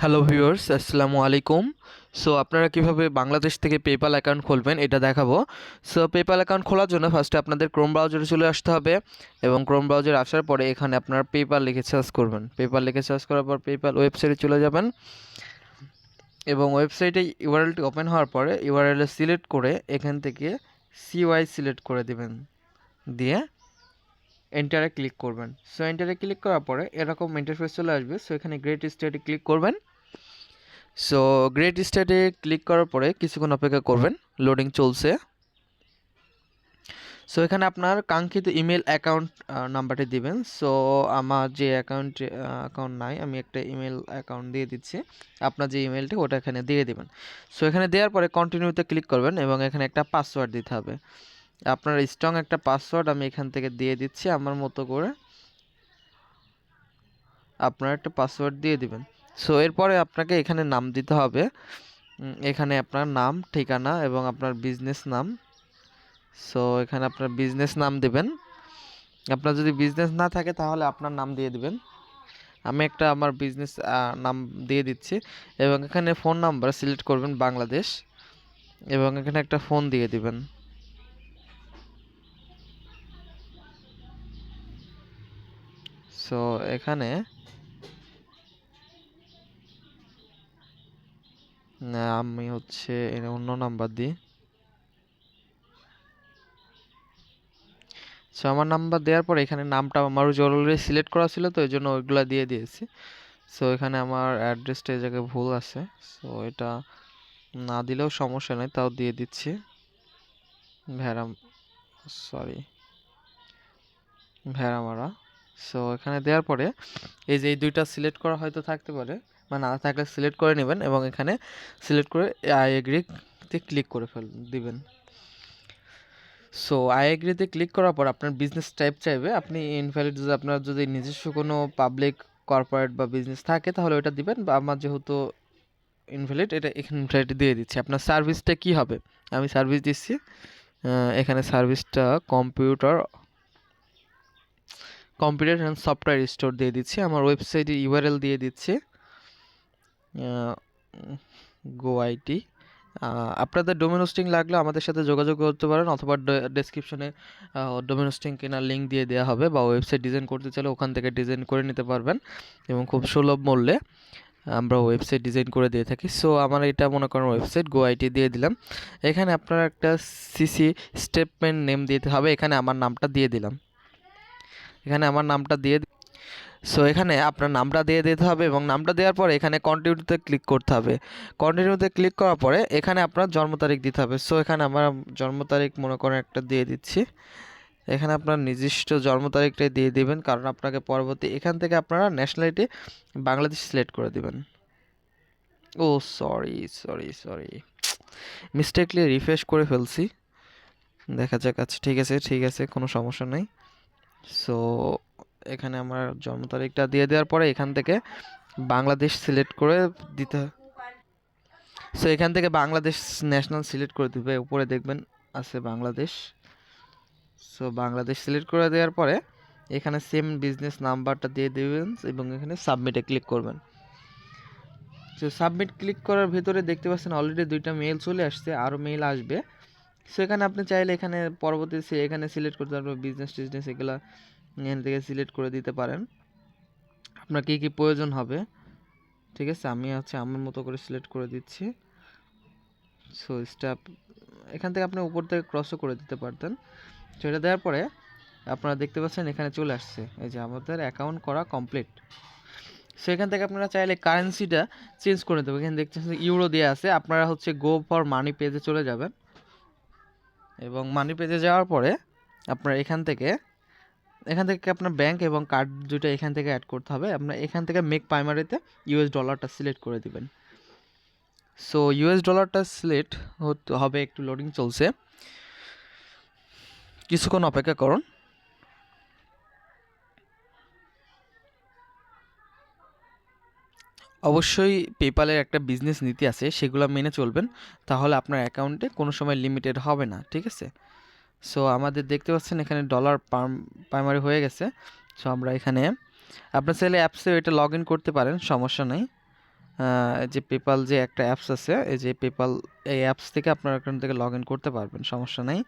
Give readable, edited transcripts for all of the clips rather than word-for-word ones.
Hello viewers, আসসালামু আলাইকুম। So আপনারা কিভাবে বাংলাদেশ থেকে পেপ্যাল অ্যাকাউন্ট খুলবেন এটা দেখাবো। সো পেপ্যাল অ্যাকাউন্ট খোলার জন্য ফার্স্টে আপনাদের ক্রোম ব্রাউজারে চলে আসতে হবে এবং ক্রোম ব্রাউজারে আসার পরে এখানে আপনারা পেপ্যাল লিখে সার্চ করবেন। পেপ্যাল লিখে সার্চ করার পর পেপ্যাল ওয়েবসাইটে চলে যাবেন এবং ওয়েবসাইটে ইউআরএলটি ওপেন হওয়ার পরে ইউআরএল সিলেক্ট করে এখান থেকে সিওয়াই সিলেক্ট করে দিবেন, দিয়ে এন্টারে ক্লিক করবেন। সো এন্টারে ক্লিক করার পরে এরকম ইন্টারফেস চলে আসবে। সো এখানে গ্রেট স্টেটে ক্লিক করবেন। সো গ্রেট স্টেটে ক্লিক করার পরে কিছুক্ষণ অপেক্ষা করবেন, লোডিং চলছে। সো এখানে আপনার কাঙ্ক্ষিত ইমেল অ্যাকাউন্ট নাম্বারটি দিবেন। সো আমার যে অ্যাকাউন্ট নাই, আমি একটা ইমেল অ্যাকাউন্ট দিয়ে দিচ্ছি। আপনার যে ইমেলটি ওটা এখানে দিয়ে দিবেন। সো এখানে দেওয়ার পরে কন্টিনিউতে ক্লিক করবেন এবং এখানে একটা পাসওয়ার্ড দিতে হবে। আপনার স্ট্রং একটা পাসওয়ার্ড আমি এখান থেকে দিয়ে দিচ্ছি আমার মতো করে। আপনার একটা পাসওয়ার্ড দিয়ে দিবেন। সো এরপরে আপনাকে এখানে নাম দিতে হবে। এখানে আপনার নাম, ঠিকানা এবং আপনার বিজনেস নাম। সো এখানে আপনার বিজনেস নাম দেবেন। আপনার যদি বিজনেস না থাকে তাহলে আপনার নাম দিয়ে দিবেন। আমি একটা আমার বিজনেস নাম দিয়ে দিচ্ছি এবং এখানে ফোন নাম্বার সিলেক্ট করবেন বাংলাদেশ এবং এখানে একটা ফোন দিয়ে দিবেন। সো এখানে আমি হচ্ছে অন্য নাম্বার দিই। সো আমার নাম্বার দেওয়ার পরে এখানে নামটা আমার অলরেডি সিলেক্ট করা ছিল, তো এই জন্য ওইগুলো দিয়ে দিয়েছি। সো এখানে আমার অ্যাড্রেসটা এই জায়গায় ভুল আছে, সো এটা না দিলেও সমস্যা নেই, তাও দিয়ে দিচ্ছি। ভেড়াম সরি ভেড়ামারা। সো এখানে দেওয়ার পরে এই যে এই দুইটা সিলেক্ট করা হয়তো থাকতে পারে, বা না থাকলে সিলেক্ট করে নেবেন এবং এখানে সিলেক্ট করে আই এগ্রিতে ক্লিক করে দিবেন। সো আই এগ্রিতে ক্লিক করার পর আপনার বিজনেস টাইপ চাইবে, আপনি ইনভ্যালিড যদি আপনার যদি নিজস্ব কোনো পাবলিক কর্পোরেট বা বিজনেস থাকে তাহলে ওটা দিবেন, বা আমার যেহেতু ইনভ্যালিড এটা এখানে ইনভ্যালিড দিয়ে দিচ্ছি। আপনার সার্ভিসটা কি হবে, আমি সার্ভিস দিচ্ছি। এখানে সার্ভিসটা কম্পিউটার অ্যান্ড সফটওয়্যার স্টোর দিয়ে দিচ্ছি। আমার ওয়েবসাইটের ইউআরএল দিয়ে দিচ্ছি গোআইটি। আপনাদের ডোমেন হোস্টিং লাগলে আমাদের সাথে যোগাযোগ করতে পারেন, অথবা ডেসক্রিপশনে ডোমেন হোস্টিং কেনার লিঙ্ক দিয়ে দেওয়া হবে, বা ওয়েবসাইট ডিজাইন করতে চাইলে ওখান থেকে ডিজাইন করে নিতে পারবেন এবং খুব সুলভ মূল্যে আমরা ওয়েবসাইট ডিজাইন করে দিয়ে থাকি। সো আমার এটা মনে করেন ওয়েবসাইট গোআইটি দিয়ে দিলাম। এখানে আপনার একটা সিসি স্টেটমেন্ট নেম দিতে হবে, এখানে আমার নামটা দিয়ে দিলাম। এখানে আমার নামটা দিয়ে সো এখানে আপনার নামটা দিয়ে দিতে হবে এবং নামটা দেওয়ার পরে এখানে কন্টিনিউতে ক্লিক করতে হবে। কন্টিনিউতে ক্লিক করার পরে এখানে আপনার জন্ম তারিখ দিতে হবে। সো এখানে আমার জন্ম তারিখ মনে করেন একটা দিয়ে দিচ্ছি। এখানে আপনার নির্দিষ্ট জন্ম তারিখটাই দিয়ে দিবেন, কারণ আপনাকে পরবর্তী এখান থেকে আপনারা ন্যাশনালিটি বাংলাদেশ সিলেক্ট করে দিবেন। ও sorry sorry sorry mistakenly refresh করে ফেলছি, দেখা যাক। আচ্ছা ঠিক আছে, কোনো সমস্যা নেই। সো এখানে আমার জন্ম তারিখটা দিয়ে দেওয়ার পরে এখান থেকে বাংলাদেশ সিলেক্ট করে দিতে হয়। সো এখান থেকে বাংলাদেশ ন্যাশনাল সিলেক্ট করে দিবে, উপরে দেখবেন আছে বাংলাদেশ। সো বাংলাদেশ সিলেক্ট করে দেওয়ার পরে এখানে সেম বিজনেস নাম্বারটা দিয়ে দেবেন এবং এখানে সাবমিটে ক্লিক করবেন। সো সাবমিট ক্লিক করার ভিতরে দেখতে পাচ্ছেন অলরেডি দুইটা মেইল চলে আসছে, আরও মেইল আসবে। সো এখানে আপনি চাইলে এখানে পরবর্তীতে এখানে সিলেক্ট করতে পারবেন বিজনেস এগুলা এখান থেকে সিলেক্ট করে দিতে পারেন আপনার কী কী প্রয়োজন হবে। ঠিক আছে, আমি আমার মতো করে সিলেক্ট করে দিচ্ছি। সো স্টেপ এখান থেকে আপনি উপর থেকে ক্রসও করে দিতে পারতেন। সেটা দেওয়ার পরে আপনারা দেখতে পাচ্ছেন এখানে চলে আসছে এই যে আমাদের অ্যাকাউন্ট করা কমপ্লিট। সো এখান থেকে আপনারা চাইলে কারেন্সিটা চেঞ্জ করে দেবেন। এখানে দেখতে পাচ্ছেন ইউরো দেওয়া আছে, আপনারা হচ্ছে গো ফর মানি পেজে চলে যাবেন এবং মানি পেজে যাওয়ার পরে আপনারা এখান থেকে আপনার ব্যাংক এবং কার্ড দুটো এখান থেকে অ্যাড করতে হবে। আপনার এখান থেকে মেক প্রাইমারিতে ইউএস ডলারটা সিলেক্ট করে দিবেন। সো ইউএস ডলারটা সিলেক্ট হবে, একটু লোডিং চলছে, কিছুক্ষণ অপেক্ষা করুন। অবশ্যই পেপ্যালের একটা বিজনেস নীতি আছে, সেগুলো মেনে চলবেন, তাহলে আপনার অ্যাকাউন্টে কোনো সময় লিমিটেড হবে না। ঠিক আছে, সো আমাদের দেখতে পাচ্ছেন এখানে ডলার প্রাইমারি হয়ে গেছে। সো আমরা এখানে আপনার চাইলে অ্যাপসে এটা লগ ইন করতে পারেন, সমস্যা নেই। এই যে পেপাল যে একটা অ্যাপস আছে, এই যে পেপাল, এই অ্যাপস থেকে আপনারা এখান থেকে লগ ইন করতে পারবেন, সমস্যা নাই।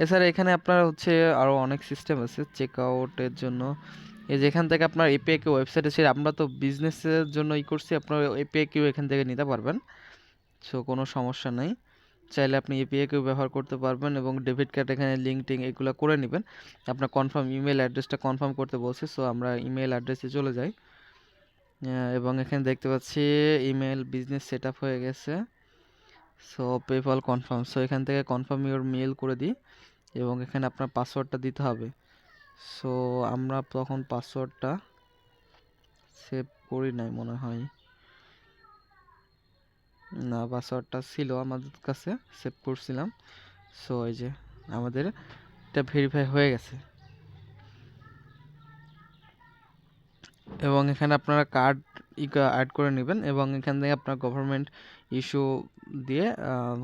এছাড়া এখানে আপনার হচ্ছে আরও অনেক সিস্টেম আছে চেক আউটের জন্য। এই যে এখান থেকে আপনার এপিআই কিউ ওয়েবসাইটে ছেড়ে, আমরা তো বিজনেসের জন্য করছি, আপনার এপিআই কিউ এখান থেকে নিতে পারবেন, সো কোনো সমস্যা নেই। চাইলে আপনি এপিআই কিউ ব্যবহার করতে পারবেন এবং ডেবিট কার্ড এখানে লিঙ্ক টিঙ্ক এগুলো করে নেবেন। আপনার কনফার্ম ইমেল অ্যাড্রেসটা কনফার্ম করতে বলছি, সো আমরা ইমেল অ্যাড্রেসে চলে যাই। এবং এখানে দেখতে পাচ্ছি ইমেল বিজনেস সেট আপ হয়ে গেছে, সো পেপাল কনফার্ম, সো এখান থেকে কনফার্ম ইওর মেল করে দিই এবং এখানে আপনার পাসওয়ার্ডটা দিতে হবে। সো আমরা তখন পাসওয়ার্ডটা সেভ করি নাই মনে হয়, না পাসওয়ার্ডটা ছিল আমাদের কাছে, সেভ করছিলাম। সো এই যে আমাদের এটা ভেরিফাই হয়ে গেছে এবং এখানে আপনারা কার্ড অ্যাড করে নেবেন এবং এখান থেকে আপনার গভর্নমেন্ট ইস্যু দিয়ে,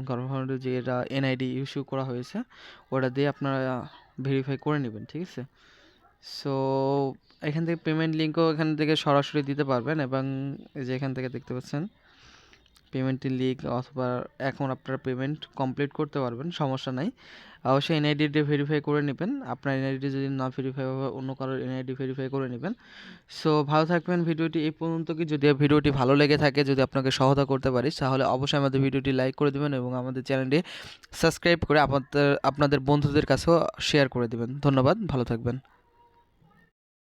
গভর্নমেন্টের যে এটা এনআইডি ইস্যু করা হয়েছে ওটা দিয়ে আপনারা ভেরিফাই করে নেবেন, ঠিক আছে। সো এখান থেকে পেমেন্ট লিঙ্কও এখান থেকে সরাসরি দিতে পারবেন এবং এই যে এখান থেকে দেখতে পাচ্ছেন পেমেন্টের লিঙ্ক, অথবা এখন আপনারা পেমেন্ট কমপ্লিট করতে পারবেন, সমস্যা নাই। অবশ্যই এনআইডিটি ভেরিফাই করে নেবেন, আপনার এনআইডি যদি না ভেরিফাই হবে অন্য কারোর এনআইডি ভেরিফাই করে নেবেন। সো ভালো থাকবেন, ভিডিওটি এই পর্যন্ত। কি যদি ভিডিওটি ভালো লেগে থাকে, যদি আপনাকে সহায়তা করতে পারি, তাহলে অবশ্যই আমাদের ভিডিওটি লাইক করে দেবেন এবং আমাদের চ্যানেলটি সাবস্ক্রাইব করে আপনাদের বন্ধুদের কাছেও শেয়ার করে দেবেন। ধন্যবাদ, ভালো থাকবেন।